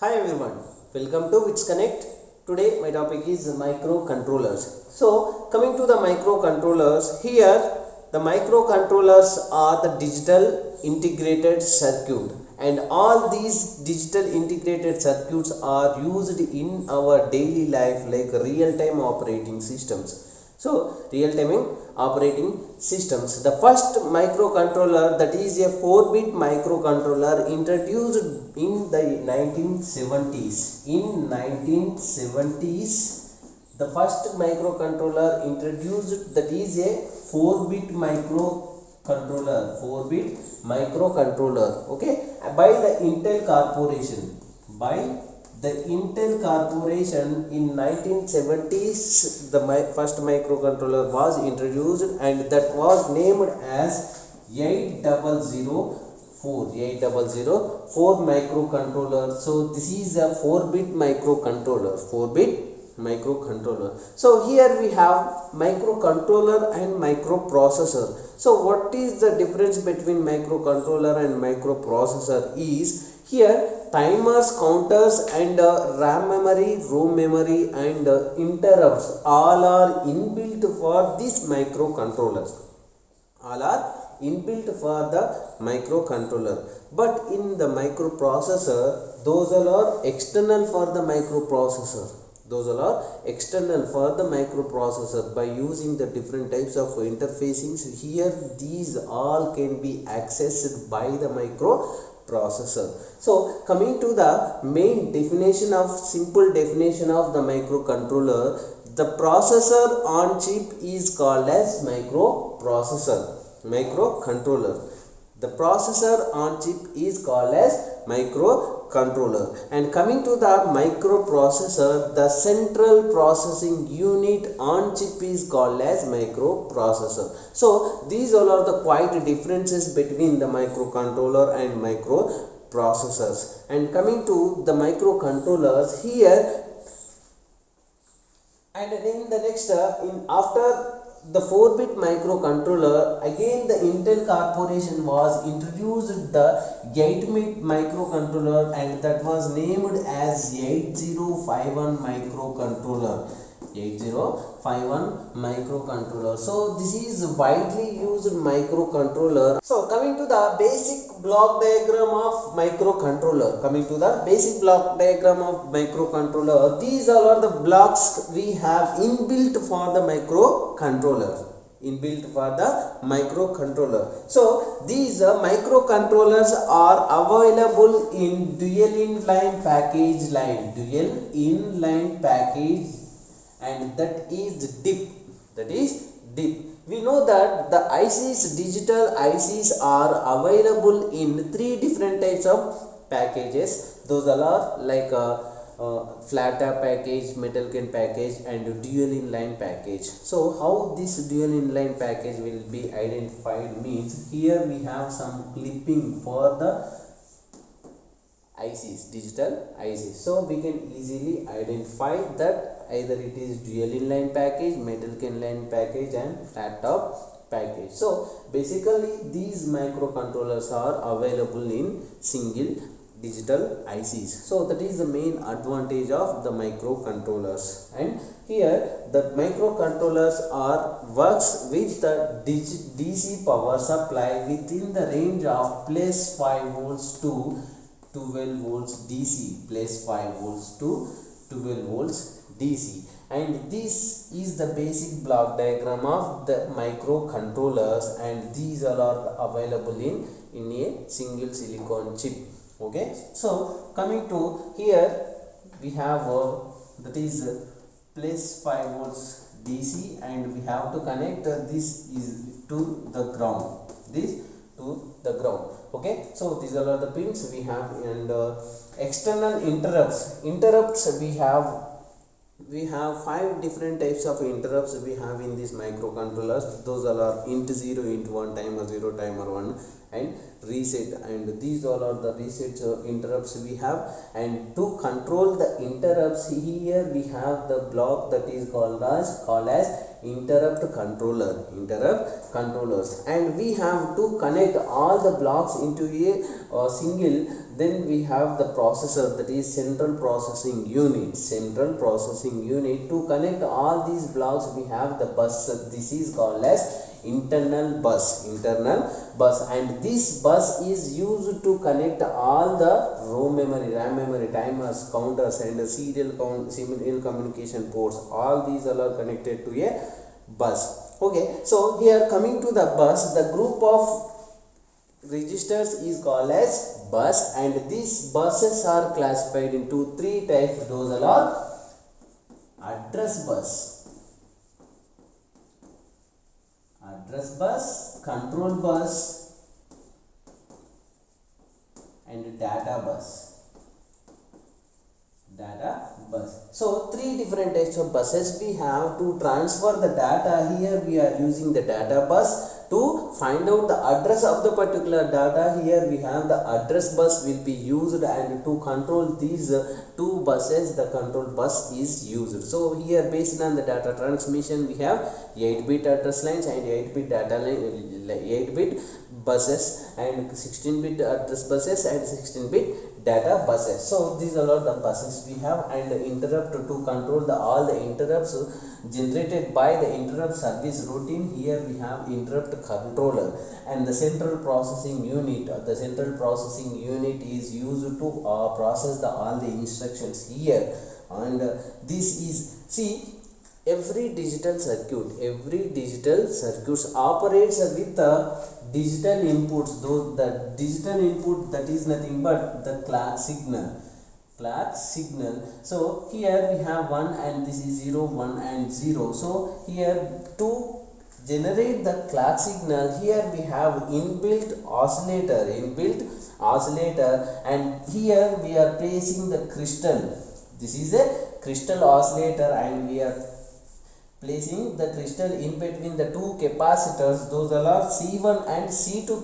Hi everyone, welcome to Wits Connect. Today my topic is microcontrollers. So coming to the microcontrollers, here the microcontrollers are the digital integrated circuit, and all these digital integrated circuits are used in our daily life like real-time operating systems. So real-time operating systems. The first microcontroller, that is a 4-bit microcontroller, introduced in the 1970s. In 1970s, the first microcontroller introduced, that is a 4-bit microcontroller. 4-bit microcontroller. Okay, by the Intel Corporation. By the Intel Corporation in 1970s, the first microcontroller was introduced, and that was named as 8004 microcontroller. So this is a 4-bit microcontroller. 4-bit microcontroller. So here we have microcontroller and microprocessor. So what is the difference between microcontroller and microprocessor is, here timers, counters and RAM memory, ROM memory and interrupts all are inbuilt for these microcontrollers. All are inbuilt for the microcontroller. But in the microprocessor, those all are external for the microprocessor. Those all are external for the microprocessor. By using the different types of interfacings, here these all can be accessed by the microprocessor. So coming to the main definition of, simple definition of the microcontroller, the processor on chip is called as microcontroller. The processor on chip is called as microcontroller. And coming to the microprocessor, the central processing unit on chip is called as microprocessor. So these all are the quite differences between the microcontroller and microprocessors. And coming to the microcontrollers, here and in the next after the 4-bit microcontroller, again the Intel Corporation was introduced the 8-bit microcontroller, and that was named as 8051 microcontroller. 8051 microcontroller. So this is widely used microcontroller. So coming to the basic block diagram of microcontroller. These all are the blocks we have inbuilt for the microcontroller. So these microcontrollers are available in dual inline package line. And that is DIP. We know that the ICs, digital ICs, are available in 3 different types of packages. Those are like flat top package, metal can package and dual inline package. So how this dual inline package will be identified means, here we have some clipping for the ICs, digital ICs. So we can easily identify that either it is dual inline package, metal can line package and flat top package. So basically these microcontrollers are available in single digital ICs. So that is the main advantage of the microcontrollers. And here the microcontrollers works with the DC power supply within the range of plus 5 volts to 12 volts DC, plus 5 volts to 12 volts DC. And this is the basic block diagram of the microcontrollers, and these all are available in a single silicon chip. Okay, so coming to here we have that is plus 5 volts DC, and we have to connect this is to the ground. Okay, so these are the pins we have. And external interrupts we have 5 different types of interrupts we have in these microcontrollers. Those are int 0, int 1, timer 0, timer 1 and reset, and these all are the reset interrupts we have. And to control the interrupts, here we have the block that is called as interrupt controllers, and we have to connect all the blocks into a single. Then we have the processor, that is central processing unit. To connect all these blocks, we have the bus. This is called as internal bus, and this bus is used to connect all the RAM memory, timers, counters, and serial communication ports. All these are connected to a bus. Okay, so here coming to the bus, the group of registers is called as bus, and these buses are classified into three types. Those are address bus, control bus, and data bus. So three different types of buses we have to transfer the data. Here we are using the data bus to find out the address of the particular data. Here we have the address bus will be used, and to control these two buses, the control bus is used. So here, based on the data transmission, we have 8-bit address lines and 8-bit data line, 8-bit buses, and 16-bit address buses and 16-bit data buses. So these are all the buses we have, and the interrupt to control all the interrupts generated by the interrupt service routine. Here we have interrupt controller, and the central processing unit. The central processing unit is used to process all the instructions here, and this is, see, every digital circuits operates with digital inputs. Though the digital input, that is nothing but the clock signal. So here we have 1, and this is 0, 1 and 0. So here, to generate the clock signal, here we have inbuilt oscillator, and here we are placing the crystal. This is a crystal oscillator, and we are placing the crystal in between the two capacitors. Those are C1 and C2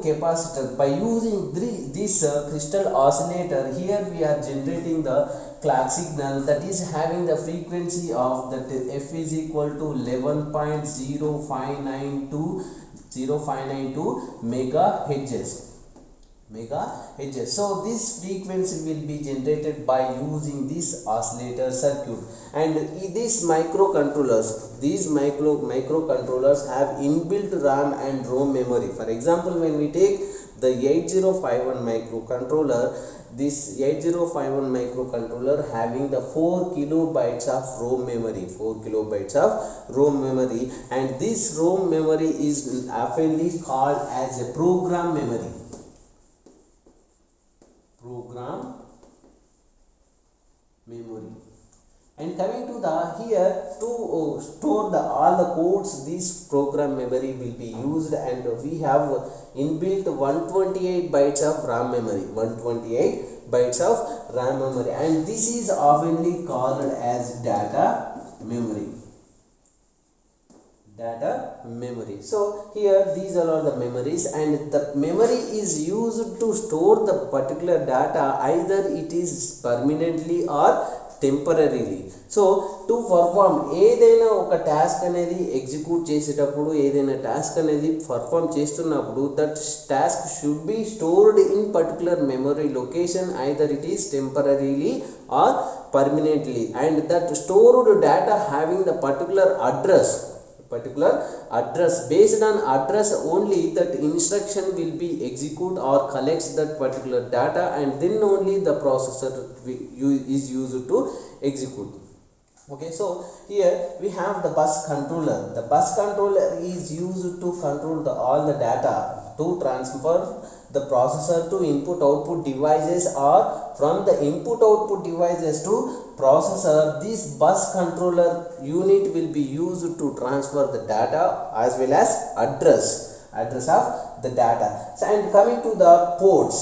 capacitors. By using this crystal oscillator, here we are generating the clock signal, that is having the frequency of that f is equal to 11.0592 megahertz. So this frequency will be generated by using this oscillator circuit. And these microcontrollers have inbuilt RAM and ROM memory. For example, when we take the 8051 microcontroller, this 8051 microcontroller having the 4 kilobytes of ROM memory, and this ROM memory is oftenly called as a program memory. And coming to the here, to store all the codes, this program memory will be used, and we have inbuilt 128 bytes of RAM memory. And this is oftenly called as data memory. So here these are all the memories, and the memory is used to store the particular data, either it is permanently or temporarily. So to perform ఏదైనా ఒక task అనేది execute చేసేటప్పుడు, ఏదైనా task అనేది perform చేస్తున్నప్పుడు, that task should be stored in particular memory location, either it is temporarily or permanently, and that stored data having the particular address, based on address only that instruction will be execute or collects that particular data, and then only the processor is used to execute. Okay, so here we have the bus controller. The bus controller is used to control all the data, to transfer the processor to input output devices, or from the input output devices to processor. This bus controller unit will be used to transfer the data as well as address of the data. And coming to the ports,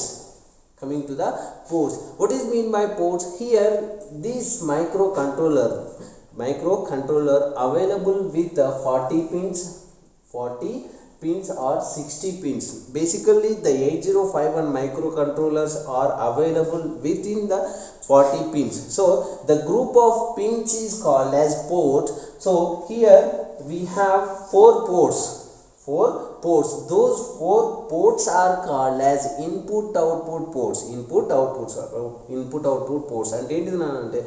what is mean by ports? Here this microcontroller available with 40 pins are 60 pins. Basically the 8051 microcontrollers are available within the 40 pins. So the group of pins is called as port. So here we have four ports. Those four ports are called as input output ports. Input output ports అంటే ఏంటిది అంటే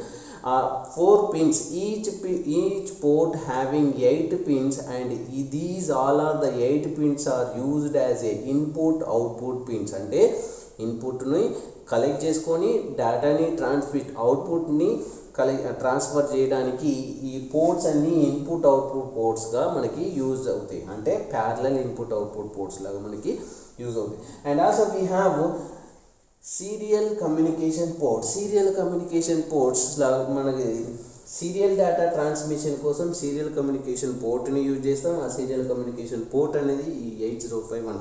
4 pins, each port having 8 pins, and these all are the 8 pins are used as a input output pins. అంటే input ని collect చేసుకొని డేటాని output ని transfer చేయడానికి ఈ పోర్ట్స్ అన్ని ఇన్పుట్ అవుట్పుట్ పోర్ట్స్ గా మనకి యూజ్ అవుతాయి. అంటే ప్యారలల్ ఇన్పుట్ అవుట్పుట్ పోర్ట్స్ లాగా మనకి యూజ్ అవుతాయి. And also we have serial communication ports లాగా మనకి సీరియల్ డేటా ట్రాన్స్మిషన్ కోసం సీరియల్ కమ్యూనికేషన్ పోర్ట్ని యూజ్ చేస్తాం. ఆ సీరియల్ కమ్యూనికేషన్ పోర్ట్ అనేది ఈ 8051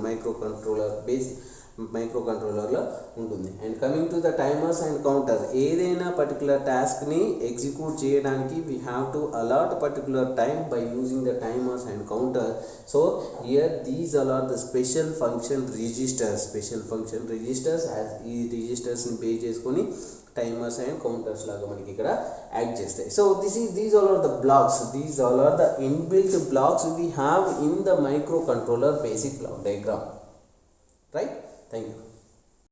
మైక్రోకంట్రోలర్లో ఉంటుంది. And coming to the timers and counter, ఏదైనా పర్టికులర్ టాస్క్ని ఎగ్జిక్యూట్ చేయడానికి we have to allot particular time by using the timers and counter. So here these are the special function registers. ఈ రిజిస్టర్స్ని base చేసుకొని టైమర్స్ అండ్ కౌంటర్స్ లాగా మనకి ఇక్కడ act చేస్తాయి. So these all are the blocks, these all are the inbuilt blocks we have in the microcontroller basic block diagram. Right? Thank you.